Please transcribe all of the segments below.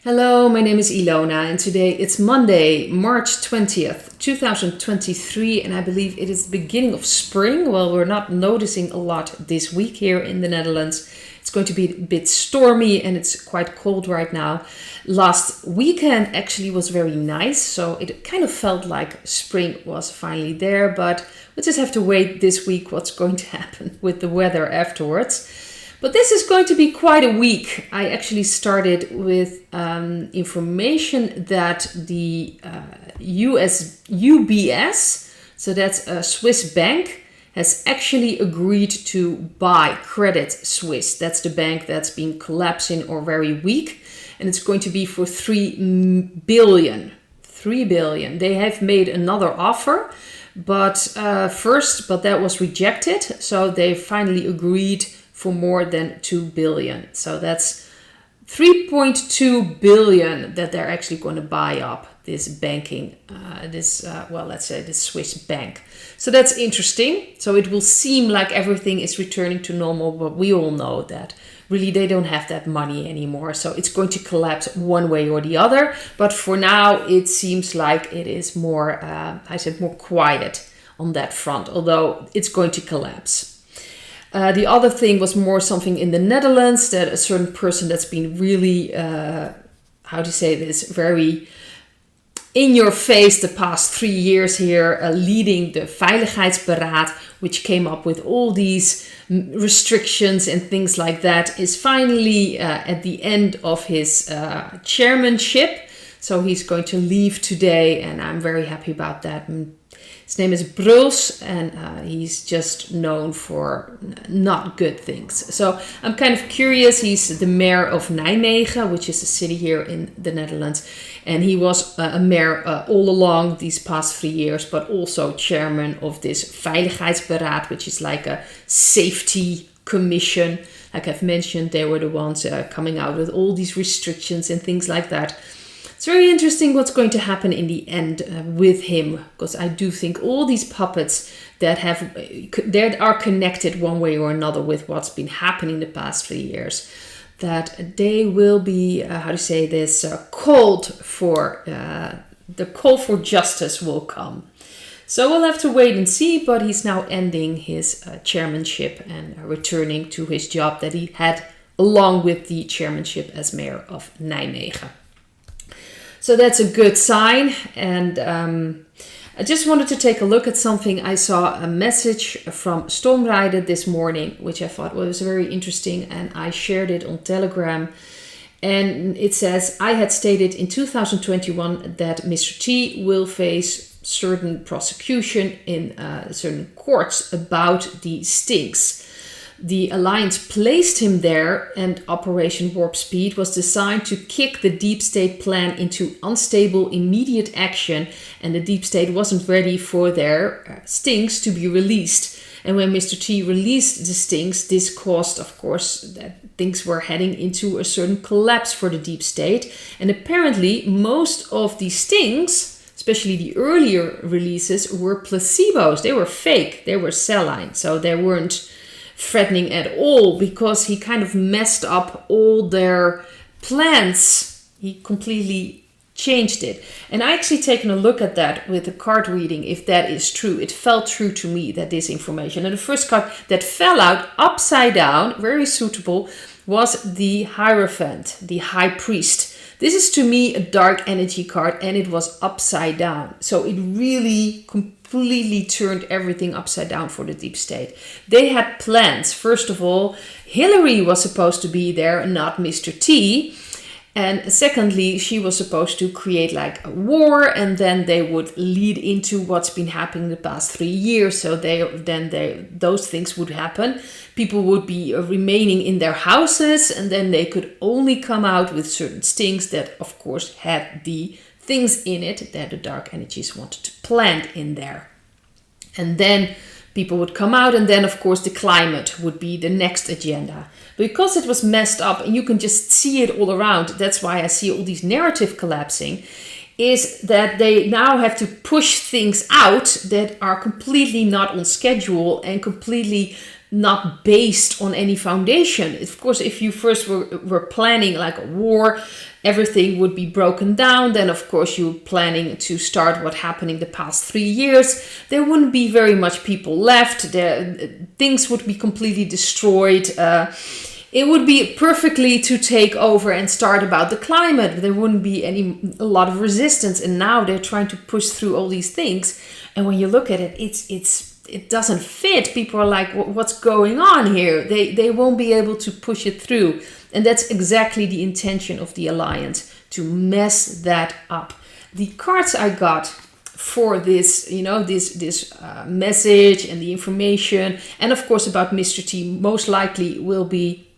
Hello, my name is Ilona and today it's Monday, March 20th, 2023 and I believe it is the beginning of spring. Well, we're not noticing a lot this week here in the Netherlands. It's going to be a bit stormy and it's quite cold right now. Last weekend actually was very nice, so it kind of felt like spring was finally there, but we just have to wait this week what's going to happen with the weather afterwards. But this is going to be quite a week. I actually started with information that the UBS, so that's a Swiss bank, has actually agreed to buy Credit Suisse. That's the bank that's been collapsing or very weak. And it's going to be for 3 billion. 3 billion. They have made another offer, but that was rejected. So they finally agreed for more than 2 billion. So that's 3.2 billion that they're actually going to buy up this banking, this Swiss bank. So that's interesting. So it will seem like everything is returning to normal, but we all know that really they don't have that money anymore. So it's going to collapse one way or the other. But for now, it seems like it is more quiet on that front, although it's going to collapse. The other thing was more something in the Netherlands, that a certain person that's been really, very in your face the past 3 years here, leading the Veiligheidsberaad, which came up with all these restrictions and things like that, is finally at the end of his chairmanship. So he's going to leave today, and I'm very happy about that. His name is Bruls, and he's just known for not good things. So I'm kind of curious. He's the mayor of Nijmegen, which is a city here in the Netherlands. And he was a mayor all along these past 3 years, but also chairman of this Veiligheidsberaad, which is like a safety commission. Like I've mentioned, they were the ones coming out with all these restrictions and things like that. It's very interesting what's going to happen in the end with him, because I do think all these puppets that are connected one way or another with what's been happening the past 3 years, that they will be, called for, the call for justice will come. So we'll have to wait and see, but he's now ending his chairmanship and returning to his job that he had along with the chairmanship as mayor of Nijmegen. So that's a good sign, and I just wanted to take a look at something. I saw a message from Stormrijden this morning, which I thought was very interesting, and I shared it on Telegram. And it says, I had stated in 2021 that Mr. T will face certain prosecution in certain courts about the stinks. The Alliance placed him there, and Operation Warp Speed was designed to kick the Deep State plan into unstable immediate action, and the Deep State wasn't ready for their stinks to be released. And when Mr. T released the stinks, this caused, of course, that things were heading into a certain collapse for the Deep State. And apparently most of the stings, especially the earlier releases, were placebos. They were fake. They were saline. So they weren't threatening at all, because he kind of messed up all their plans. He completely changed it. And I actually taken a look at that with the card reading, if that is true. It felt true to me, that this information. And the first card that fell out upside down, very suitable, was the Hierophant, the High Priest. This is to me a dark energy card, and it was upside down. So it really completely turned everything upside down for the Deep State. They had plans. First of all, Hillary was supposed to be there, not Mr. T. And secondly, she was supposed to create like a war, and then they would lead into what's been happening the past 3 years. So those things would happen. People would be remaining in their houses, and then they could only come out with certain stings that, of course, had the things in it that the dark energies wanted to plant in there. And then people would come out, and then, of course, the climate would be the next agenda. Because it was messed up, and you can just see it all around, that's why I see all these narrative collapsing, is that they now have to push things out that are completely not on schedule and completely not based on any foundation. Of course, if you first were planning like a war, everything would be broken down. Then, of course, you're planning to start what happened in the past 3 years. There wouldn't be very much people left. Things would be completely destroyed. It would be perfectly to take over and start about the climate. There wouldn't be a lot of resistance. And now they're trying to push through all these things. And when you look at it, it doesn't fit. People are like, what's going on here? They won't be able to push it through. And that's exactly the intention of the alliance, to mess that up. The cards I got for this, this message and the information, and of course about Mr. T, most likely will be,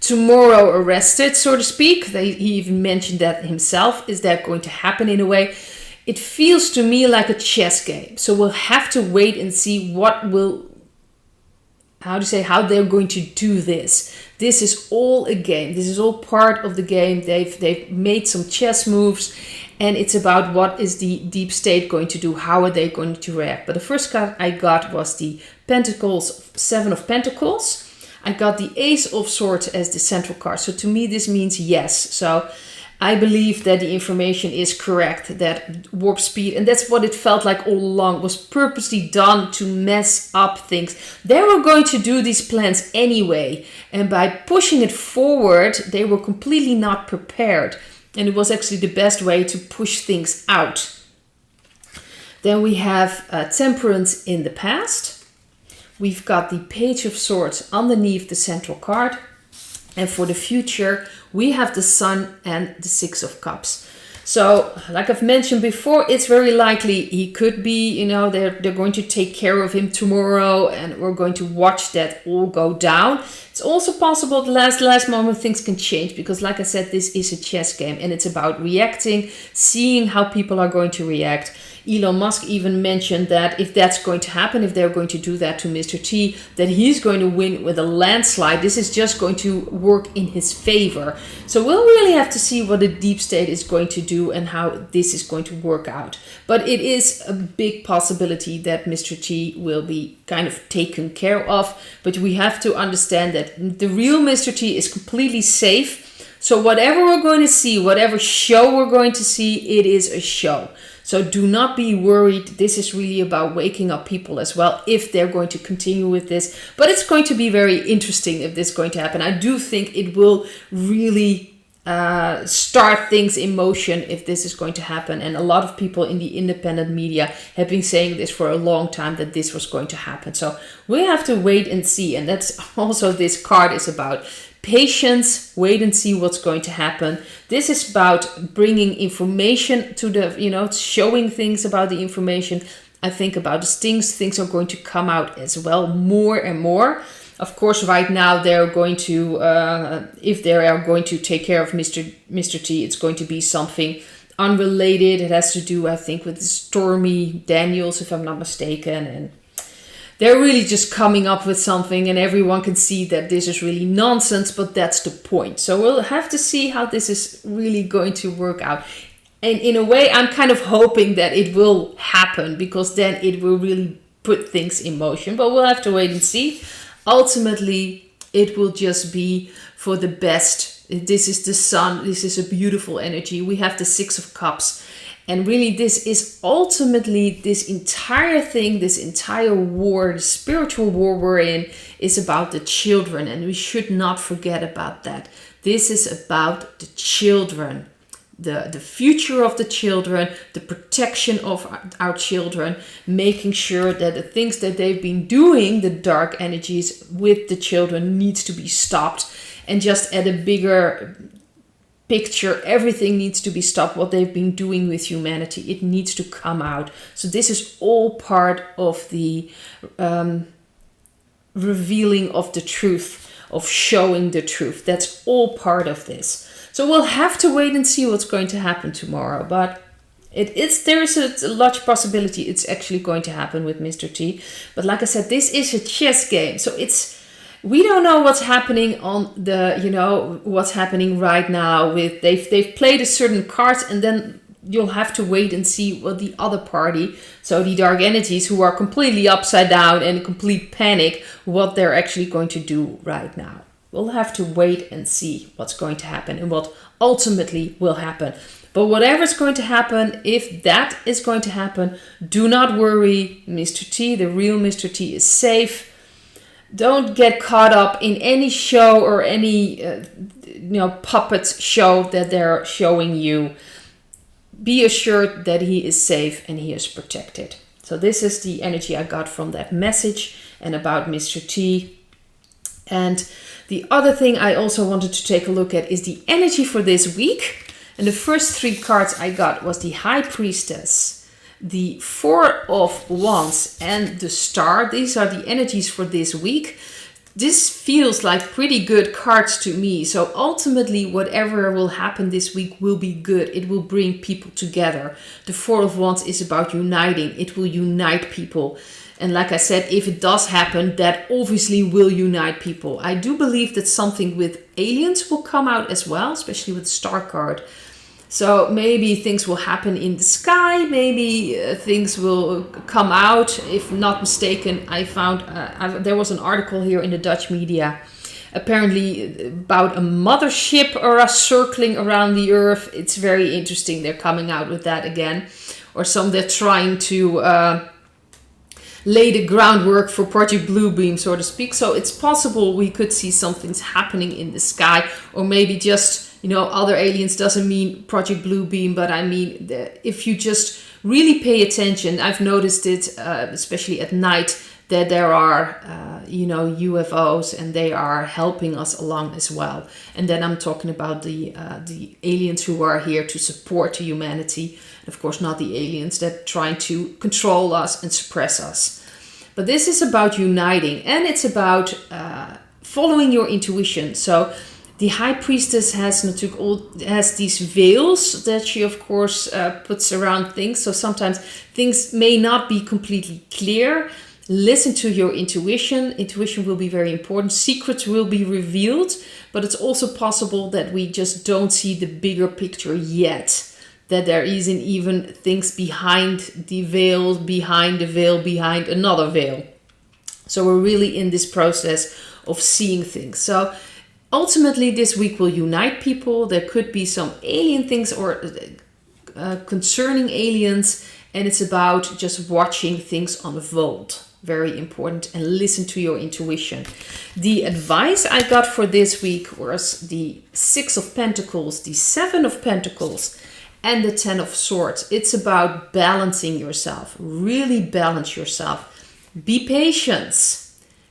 tomorrow arrested, so to speak. He even mentioned that himself. Is that going to happen in a way? It feels to me like a chess game. So we'll have to wait and see how they're going to do this. This is all a game. This is all part of the game. They've made some chess moves, and it's about what is the deep state going to do? How are they going to react? But the first card I got was the Pentacles, 7 of Pentacles. I got the Ace of Swords as the central card. So to me, this means yes. So I believe that the information is correct, that warp speed, and that's what it felt like all along, was purposely done to mess up things. They were going to do these plans anyway, and by pushing it forward, they were completely not prepared. And it was actually the best way to push things out. Then we have Temperance in the past. We've got the Page of Swords underneath the central card. And for the future, we have the Sun and the 6 of Cups. So, like I've mentioned before, it's very likely he could be, they're going to take care of him tomorrow, and we're going to watch that all go down. It's also possible at the last moment things can change, because like I said, this is a chess game and it's about reacting, seeing how people are going to react. Elon Musk even mentioned that if that's going to happen, if they're going to do that to Mr. T, that he's going to win with a landslide. This is just going to work in his favor. So we'll really have to see what the deep state is going to do and how this is going to work out. But it is a big possibility that Mr. T will be kind of taken care of. But we have to understand that the real Mr. T is completely safe. So whatever we're going to see, whatever show we're going to see, it is a show. So do not be worried. This is really about waking up people as well, if they're going to continue with this. But it's going to be very interesting if this is going to happen. I do think it will really start things in motion if this is going to happen. And a lot of people in the independent media have been saying this for a long time, that this was going to happen. So we have to wait and see. And that's also this card is about. Patience, wait and see what's going to happen. This is about bringing information to the, showing things about the information. I think about the things are going to come out as well, more and more. Of course, right now they're going to, if they are going to take care of Mr. T, it's going to be something unrelated. It has to do, I think, with Stormy Daniels, if I'm not mistaken, and they're really just coming up with something, and everyone can see that this is really nonsense, but that's the point. So we'll have to see how this is really going to work out. And in a way, I'm kind of hoping that it will happen, because then it will really put things in motion. But we'll have to wait and see. Ultimately, it will just be for the best. This is the sun. This is a beautiful energy. We have the 6 of Cups. And really, this is ultimately, this entire thing, this entire war, the spiritual war we're in, is about the children. And we should not forget about that. This is about the children, the future of the children, the protection of our children, making sure that the things that they've been doing, the dark energies with the children, needs to be stopped. And just at a bigger picture, everything needs to be stopped. What they've been doing with humanity, it needs to come out. So this is all part of the revealing of the truth, of showing the truth. That's all part of this. So we'll have to wait and see what's going to happen tomorrow. But there is a large possibility it's actually going to happen with Mr. T. But like I said, this is a chess game. So we don't know what's happening on the, what's happening right now with, they've played a certain card, and then you'll have to wait and see what the other party, so the dark energies who are completely upside down and in complete panic, what they're actually going to do right now. We'll have to wait and see what's going to happen and what ultimately will happen. But whatever's going to happen, if that is going to happen, do not worry. Mr. T, the real Mr. T, is safe. Don't get caught up in any show or any puppet show that they're showing you. Be assured that he is safe and he is protected. So this is the energy I got from that message and about Mr. T. And the other thing I also wanted to take a look at is the energy for this week. And the first 3 cards I got was the High Priestess, the 4 of Wands, and the Star. These are the energies for this week. This feels like pretty good cards to me. So ultimately, whatever will happen this week will be good. It will bring people together. The 4 of Wands is about uniting. It will unite people. And like I said, if it does happen, that obviously will unite people. I do believe that something with aliens will come out as well, especially with the Star card. So maybe things will happen in the sky, maybe things will come out. If not mistaken, I found there was an article here in the Dutch media, apparently about a mothership or a circling around the earth. It's very interesting. They're coming out with that again. Or some they're trying to lay the groundwork for Project Bluebeam, so to speak. So it's possible we could see some things happening in the sky, or maybe just, other aliens. Doesn't mean Project Bluebeam, but I mean, if you just really pay attention, I've noticed it, especially at night, that there are, UFOs, and they are helping us along as well. And then I'm talking about the aliens who are here to support humanity. Of course, not the aliens that are trying to control us and suppress us. But this is about uniting, and it's about following your intuition. So the High Priestess has these veils that she, of course, puts around things. So sometimes things may not be completely clear. Listen to your intuition. Intuition will be very important. Secrets will be revealed, but it's also possible that we just don't see the bigger picture yet. That there isn't even things behind the veil, behind another veil. So we're really in this process of seeing things. So ultimately this week will unite people. There could be some alien things or concerning aliens, and it's about just watching things unfold. Very important, and listen to your intuition. The advice I got for this week was the 6 of Pentacles, the 7 of Pentacles, and the 10 of Swords. It's about balancing yourself. Really balance yourself. Be patient.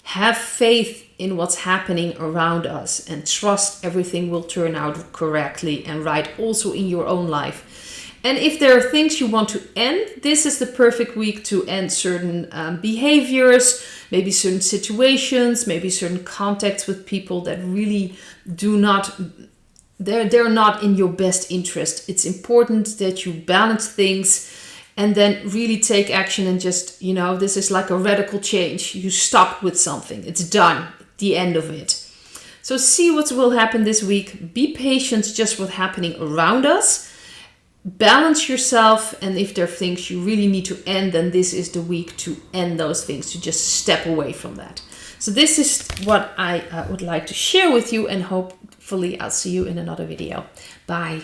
Have faith in what's happening around us, and trust everything will turn out correctly and right also in your own life. And if there are things you want to end, this is the perfect week to end certain behaviors, maybe certain situations, maybe certain contacts with people that really do not, they're not in your best interest. It's important that you balance things and then really take action and just, this is like a radical change. You stop with something. It's done. The end of it. So see what will happen this week. Be patient just what's happening around us. Balance yourself, and if there are things you really need to end, then this is the week to end those things, to just step away from that. So this is what I would like to share with you, and hopefully I'll see you in another video. Bye.